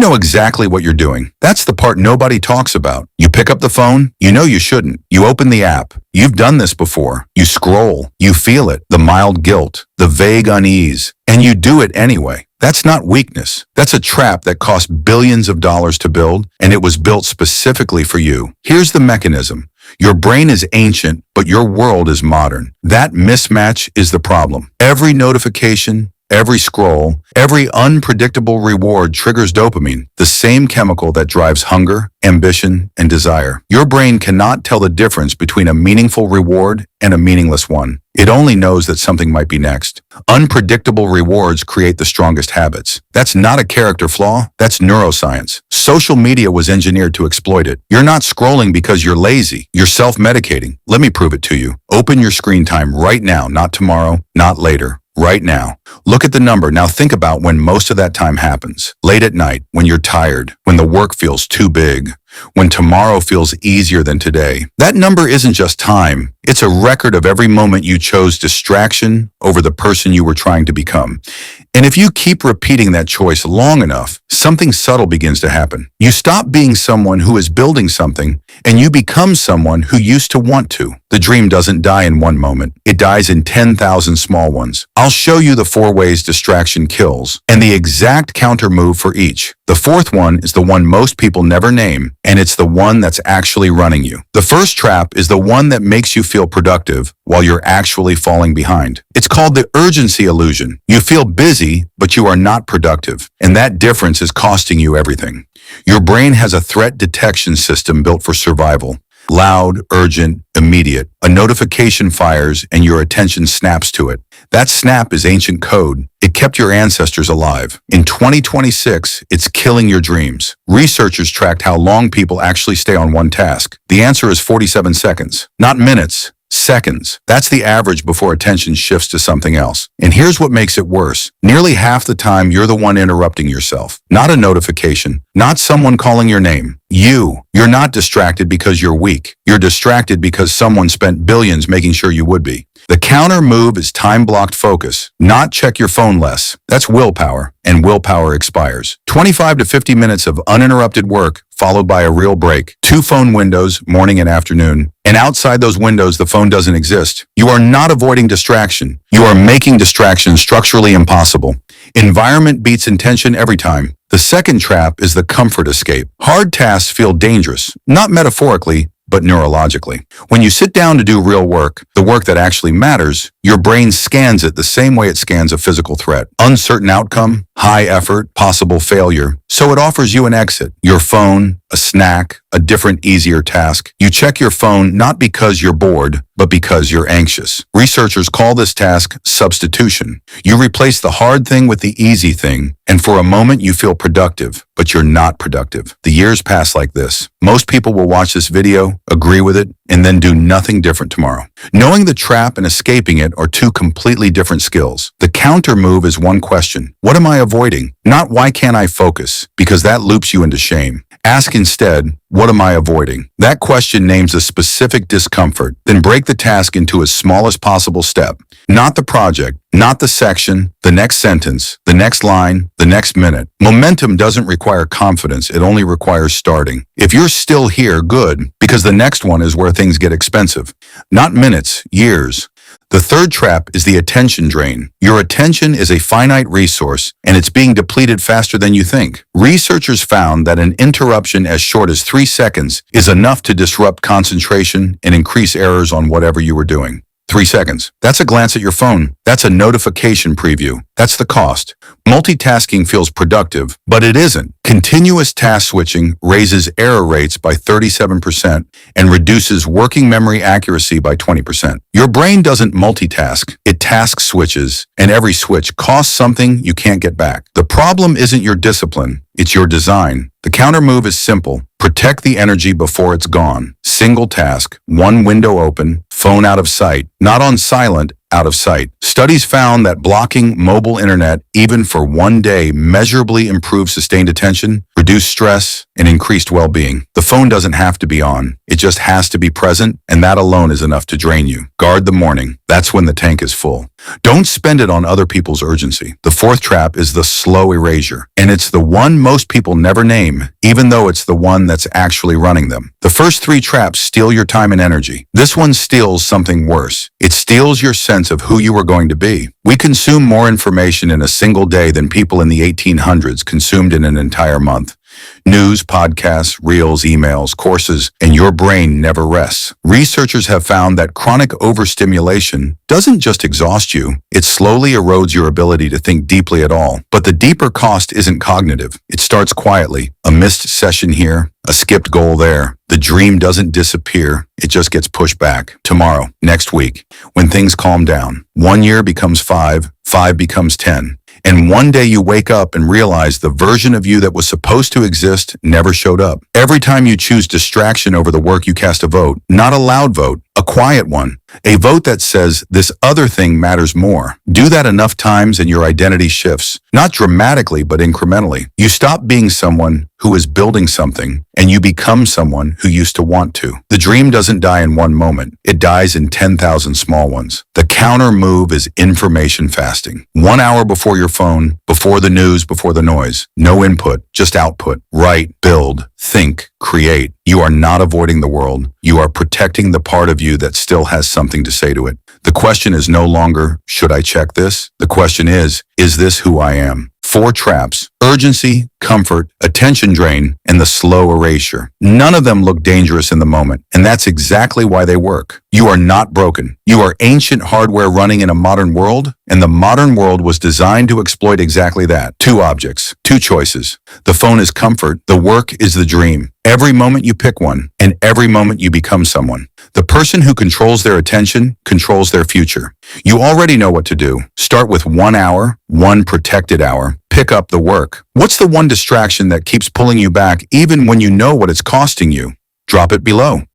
know exactly what you're doing. That's the part nobody talks about. You pick up the phone, you know you shouldn't. You open the app. You've done this before. You scroll. You feel it, the mild guilt, the vague unease, and you do it anyway. That's not weakness. That's a trap that cost billions of dollars to build, and it was built specifically for you. Here's the mechanism. Your brain is ancient, but your world is modern. That mismatch is the problem. Every notification, every scroll, every unpredictable reward triggers dopamine, the same chemical that drives hunger, ambition, and desire. Your brain cannot tell the difference between a meaningful reward and a meaningless one. It only knows that something might be next. Unpredictable rewards create the strongest habits. That's not a character flaw, that's neuroscience. Social media was engineered to exploit it. You're not scrolling because you're lazy. You're self-medicating. Let me prove it to you. Open your screen time right now, not tomorrow, not later. Right now. Look at the number. Now think about when most of that time happens. Late at night, when you're tired, when the work feels too big, when tomorrow feels easier than today. That number isn't just time. It's a record of every moment you chose distraction over the person you were trying to become. And if you keep repeating that choice long enough, something subtle begins to happen. You stop being someone who is building something, and you become someone who used to want to. The dream doesn't die in one moment. It dies in 10,000 small ones. I'll show you the 4 ways distraction kills, and the exact counter move for each. The 4th one is the one most people never name, and it's the one that's actually running you. The first trap is the one that makes you feel productive while you're actually falling behind. It's called the urgency illusion. You feel busy, but you are not productive, and that difference is costing you everything. Your brain has a threat detection system built for survival. Loud, urgent, immediate. A notification fires and your attention snaps to it. That snap is ancient code. It kept your ancestors alive. In 2026, it's killing your dreams. Researchers tracked how long people actually stay on one task. The answer is 47 seconds. Not minutes. Seconds. That's the average before attention shifts to something else. And here's what makes it worse. Nearly half the time, you're the one interrupting yourself. Not a notification. Not someone calling your name. You're not distracted because you're weak. You're distracted because someone spent billions making sure you would be. The counter move is time-blocked focus. Not check your phone less. That's willpower, and willpower expires. 25 to 50 minutes of uninterrupted work, followed by a real break. 2 phone windows, morning and afternoon. And outside those windows, the phone doesn't exist. You are not avoiding distraction. You are making distraction structurally impossible. Environment beats intention every time. The second trap is the comfort escape. Hard tasks feel dangerous, not metaphorically, but neurologically. When you sit down to do real work, the work that actually matters, your brain scans it the same way it scans a physical threat. Uncertain outcome, high effort, possible failure. So it offers you an exit. Your phone, a snack, a different, easier task. You check your phone not because you're bored, but because you're anxious. Researchers call this task substitution. You replace the hard thing with the easy thing, and for a moment you feel productive, but you're not productive. The years pass like this. Most people will watch this video, agree with it, and then do nothing different tomorrow. Knowing the trap and escaping it are 2 completely different skills. The counter move is one question. What am I avoiding? Not why can't I focus? Because that loops you into shame. Ask instead, what am I avoiding? That question names a specific discomfort, then break the task into as small as possible step. Not the project, not the section, the next sentence, the next line, the next minute. Momentum doesn't require confidence, it only requires starting. If you're still here, good, because the next one is where things get expensive. Not minutes, years. The third trap is the attention drain. Your attention is a finite resource, and it's being depleted faster than you think. Researchers found that an interruption as short as 3 seconds is enough to disrupt concentration and increase errors on whatever you were doing. 3 seconds. That's a glance at your phone. That's a notification preview. That's the cost. Multitasking feels productive, but it isn't. Continuous task switching raises error rates by 37% and reduces working memory accuracy by 20%. Your brain doesn't multitask, it task switches, and every switch costs something you can't get back. The problem isn't your discipline, it's your design. The counter move is simple. Protect the energy before it's gone. Single task, one window open, phone out of sight. Not on silent, out of sight. Studies found that blocking mobile internet even for one day measurably improved sustained attention, reduced stress, and increased well-being. The phone doesn't have to be on. It just has to be present, and that alone is enough to drain you. Guard the morning. That's when the tank is full. Don't spend it on other people's urgency. The fourth trap is the slow erasure, and it's the one most people never name, even though it's the one that's actually running them. The first three traps steal your time and energy. This one steals something worse. It steals your sense of who you are going to be. We consume more information in a single day than people in the 1800s consumed in an entire month. News, podcasts, reels, emails, courses, and your brain never rests. Researchers have found that chronic overstimulation doesn't just exhaust you, it slowly erodes your ability to think deeply at all. But the deeper cost isn't cognitive. It starts quietly. A missed session here, a skipped goal there. The dream doesn't disappear, it just gets pushed back. Tomorrow, next week, when things calm down. 1 year becomes 5, 5 becomes 10. And one day you wake up and realize the version of you that was supposed to exist never showed up. Every time you choose distraction over the work, you cast a vote. Not a loud vote, a quiet one. A vote that says this other thing matters more. Do that enough times and your identity shifts. Not dramatically, but incrementally. You stop being someone who is building something and you become someone who used to want to. The dream doesn't die in one moment. It dies in 10,000 small ones. The counter move is information fasting. 1 hour before your phone, before the news, before the noise. No input, just output. Write, build, think, create. You are not avoiding the world. You are protecting the part of you that still has something to say to it. The question is no longer, should I check this? The question is this who I am? 4 traps: urgency, comfort, attention drain, and the slow erasure. None of them look dangerous in the moment, and that's exactly why they work. You are not broken. You are ancient hardware running in a modern world, and the modern world was designed to exploit exactly that. 2 objects, 2 choices. The phone is comfort, the work is the dream. Every moment you pick one, and every moment you become someone. The person who controls their attention controls their future. You already know what to do. Start with 1 hour, 1 protected hour. Pick up the work. What's the one distraction that keeps pulling you back even when you know what it's costing you? Drop it below.